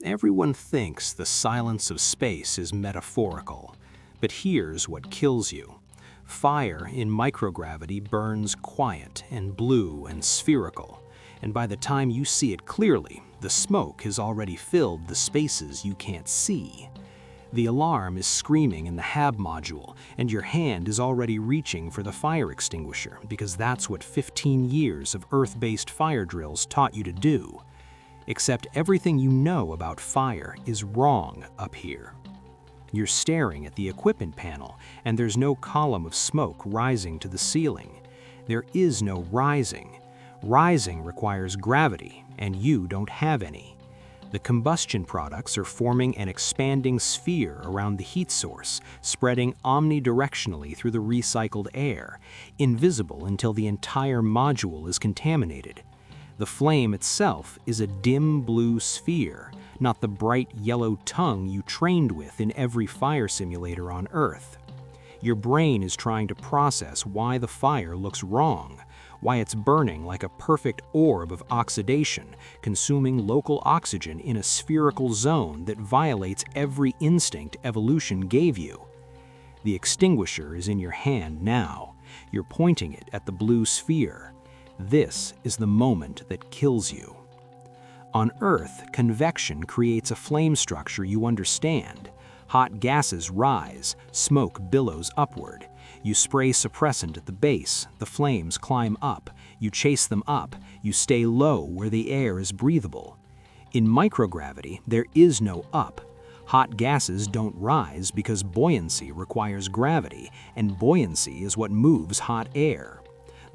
Everyone thinks the silence of space is metaphorical, but here's what kills you. Fire in microgravity burns quiet and blue and spherical, and by the time you see it clearly, the smoke has already filled the spaces you can't see. The alarm is screaming in the HAB module, and your hand is already reaching for the fire extinguisher because that's what 15 years of Earth-based fire drills taught you to do. Except everything you know about fire is wrong up here. You're staring at the equipment panel, and there's no column of smoke rising to the ceiling. There is no rising. Rising requires gravity, and you don't have any. The combustion products are forming an expanding sphere around the heat source, spreading omnidirectionally through the recycled air, invisible until the entire module is contaminated. The flame itself is a dim blue sphere, not the bright yellow tongue you trained with in every fire simulator on Earth. Your brain is trying to process why the fire looks wrong, why it's burning like a perfect orb of oxidation, consuming local oxygen in a spherical zone that violates every instinct evolution gave you. The extinguisher is in your hand now. You're pointing it at the blue sphere. This is the moment that kills you. On Earth, convection creates a flame structure you understand. Hot gases rise, smoke billows upward. You spray suppressant at the base, the flames climb up. You chase them up, you stay low where the air is breathable. In microgravity, there is no up. Hot gases don't rise because buoyancy requires gravity, and buoyancy is what moves hot air.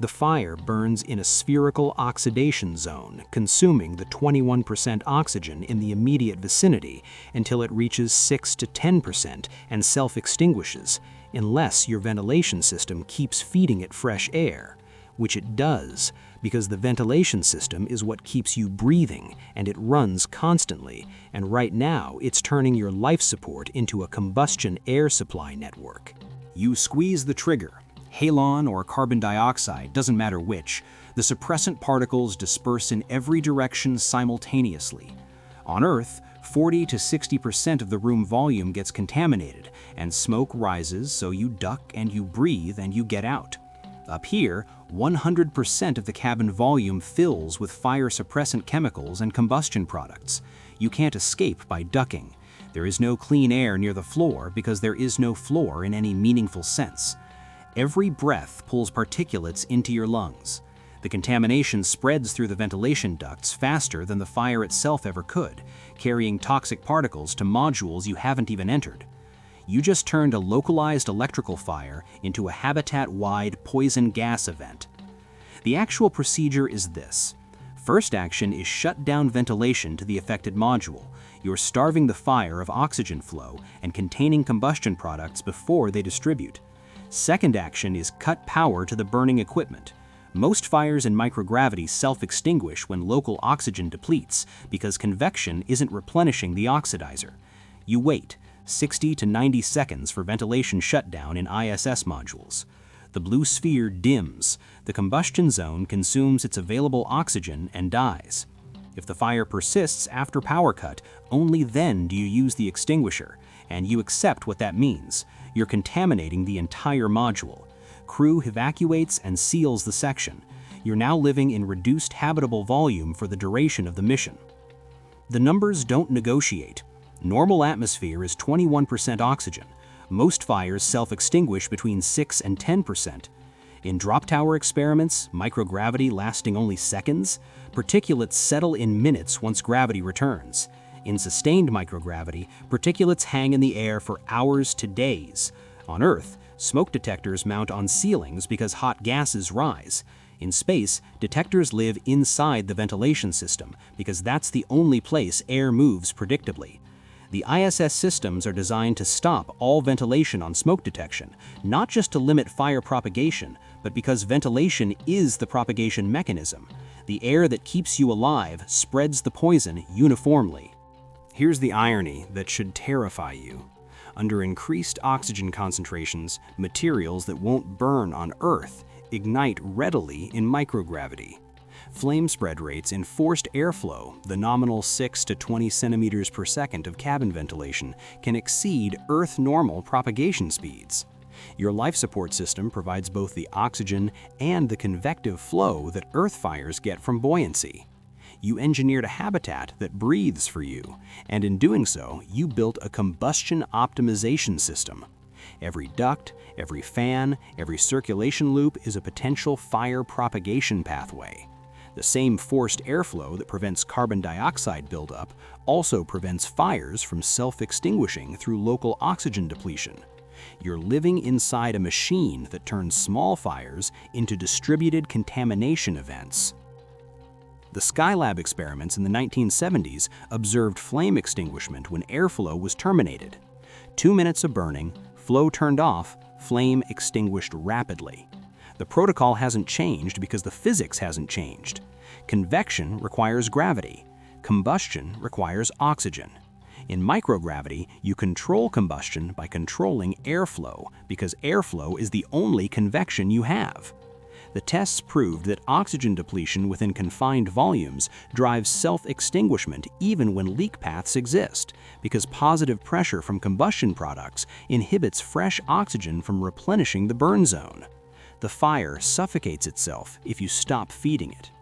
The fire burns in a spherical oxidation zone, consuming the 21% oxygen in the immediate vicinity until it reaches 6 to 10% and self-extinguishes, unless your ventilation system keeps feeding it fresh air, which it does, because the ventilation system is what keeps you breathing, and it runs constantly, and right now it's turning your life support into a combustion air supply network. You squeeze the trigger. Halon or carbon dioxide, doesn't matter which, the suppressant particles disperse in every direction simultaneously. On Earth, 40 to 60% of the room volume gets contaminated, and smoke rises, so you duck and you breathe and you get out. Up here, 100% of the cabin volume fills with fire suppressant chemicals and combustion products. You can't escape by ducking. There is no clean air near the floor because there is no floor in any meaningful sense. Every breath pulls particulates into your lungs. The contamination spreads through the ventilation ducts faster than the fire itself ever could, carrying toxic particles to modules you haven't even entered. You just turned a localized electrical fire into a habitat-wide poison gas event. The actual procedure is this. First action is shut down ventilation to the affected module. You're starving the fire of oxygen flow and containing combustion products before they distribute. Second action is cut power to the burning equipment. Most fires in microgravity self-extinguish when local oxygen depletes because convection isn't replenishing the oxidizer. You wait 60 to 90 seconds for ventilation shutdown in ISS modules. The blue sphere dims. The combustion zone consumes its available oxygen and dies. If the fire persists after power cut, only then do you use the extinguisher, and you accept what that means. You're contaminating the entire module. Crew evacuates and seals the section. You're now living in reduced habitable volume for the duration of the mission. The numbers don't negotiate. Normal atmosphere is 21% oxygen. Most fires self-extinguish between 6 and 10%. In drop tower experiments, microgravity lasting only seconds, particulates settle in minutes once gravity returns. In sustained microgravity, particulates hang in the air for hours to days. On Earth, smoke detectors mount on ceilings because hot gases rise. In space, detectors live inside the ventilation system because that's the only place air moves predictably. The ISS systems are designed to stop all ventilation on smoke detection, not just to limit fire propagation, but because ventilation is the propagation mechanism. The air that keeps you alive spreads the poison uniformly. Here's the irony that should terrify you. Under increased oxygen concentrations, materials that won't burn on Earth ignite readily in microgravity. Flame spread rates in forced airflow, the nominal 6 to 20 centimeters per second of cabin ventilation, can exceed Earth normal propagation speeds. Your life support system provides both the oxygen and the convective flow that Earth fires get from buoyancy. You engineered a habitat that breathes for you, and in doing so, you built a combustion optimization system. Every duct, every fan, every circulation loop is a potential fire propagation pathway. The same forced airflow that prevents carbon dioxide buildup also prevents fires from self-extinguishing through local oxygen depletion. You're living inside a machine that turns small fires into distributed contamination events. The Skylab experiments in the 1970s observed flame extinguishment when airflow was terminated. 2 minutes of burning, flow turned off, flame extinguished rapidly. The protocol hasn't changed because the physics hasn't changed. Convection requires gravity. Combustion requires oxygen. In microgravity, you control combustion by controlling airflow because airflow is the only convection you have. The tests proved that oxygen depletion within confined volumes drives self-extinguishment even when leak paths exist, because positive pressure from combustion products inhibits fresh oxygen from replenishing the burn zone. The fire suffocates itself if you stop feeding it.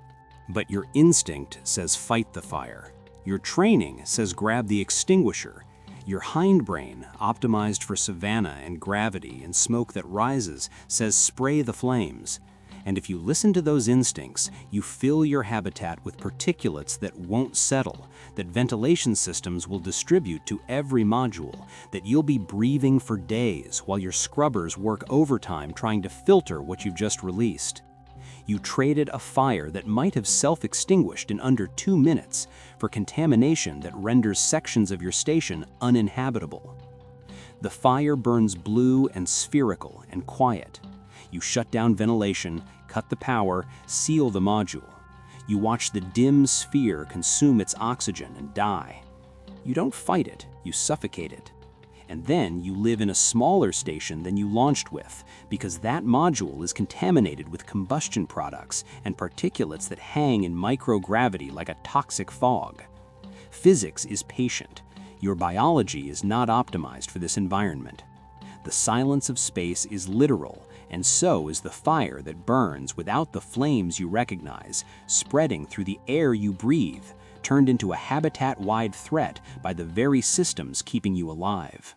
But your instinct says fight the fire. Your training says grab the extinguisher. Your hindbrain, optimized for savanna and gravity and smoke that rises, says spray the flames. And if you listen to those instincts, you fill your habitat with particulates that won't settle, that ventilation systems will distribute to every module, that you'll be breathing for days while your scrubbers work overtime trying to filter what you've just released. You traded a fire that might have self-extinguished in under 2 minutes for contamination that renders sections of your station uninhabitable. The fire burns blue and spherical and quiet. You shut down ventilation, cut the power, seal the module. You watch the dim sphere consume its oxygen and die. You don't fight it, you suffocate it. And then you live in a smaller station than you launched with, because that module is contaminated with combustion products and particulates that hang in microgravity like a toxic fog. Physics is patient. Your biology is not optimized for this environment. The silence of space is literal, and so is the fire that burns without the flames you recognize, spreading through the air you breathe, turned into a habitat-wide threat by the very systems keeping you alive.